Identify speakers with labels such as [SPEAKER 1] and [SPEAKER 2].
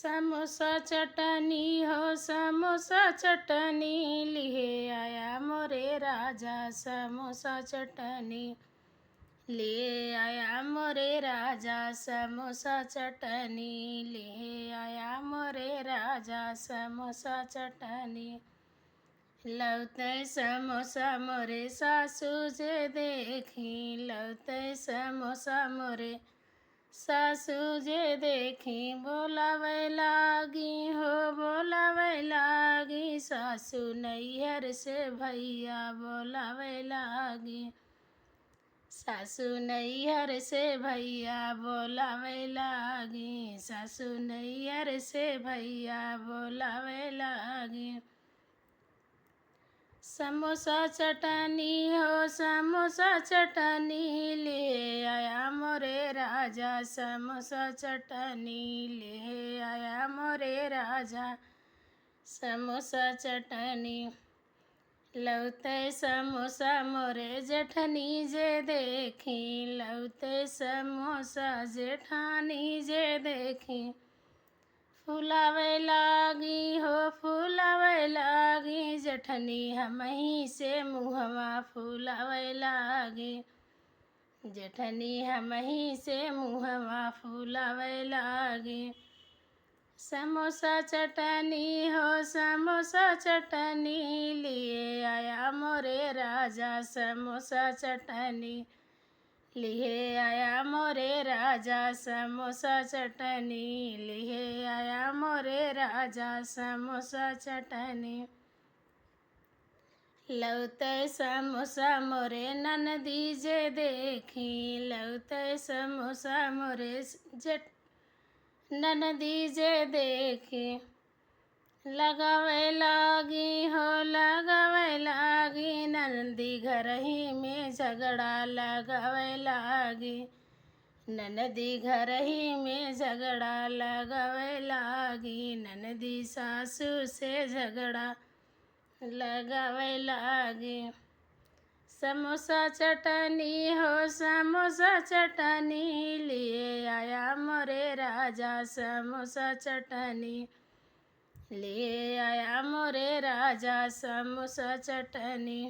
[SPEAKER 1] समोसा चटनी हो समोसा चटनी लिए आया मोरे राजा। समोसा चटनी लिए आया मोरे राजा। समोसा चटनी लिए आया मोरे राजा। समोसा चटनी लौते समोसा मोरे सासू जे देखी। लौते समोसा मोरे सासू जे देखी। बोलावे लागी हो बोलावे लागी। सासू नैहर से भैया बोलावे लागी। सासू नैहर से भैया बोलावे लागी। सासू नैहर से भैया बोलावे लागी। समोसा चटनी हो समोसा चटनी ले आया मोरे राजा। समोसा चटनी ले आया मोरे राजा। समोसा चटनी लौते समोसा मोरे जेठनी जे देखी। लौते समोसा जेठानी जे देखी। फुलावे लागी हो फुलावे लागी। जेठनी हमही से मुहवा फुलावे लागी। जेठनी हमही से मुहवा फुलावे लागी। समोसा चटनी हो समोसा चटनी लिए आया मोरे राजा। समोसा चटनी लिए आया मोरे राजा। समोसा चटनी लिए आया मोरे राजा। समोसा चटनी लौते समोसा मोरे ननदी जे देखी। लौते समोसा मोरे जेठ ननदी जे देखी। लगावे लागी हो लगावे लागी। ननदी घर ही में झगड़ा लगावे लागी। ननदी घर ही में झगड़ा लगावे लागी। ननदी सासू से झगड़ा लगावे लागी। समोसा चटनी हो समोसा चटनी लिए आया मोरे राजा। समोसा चटनी लिए आया मोरे राजा। समोसा चटनी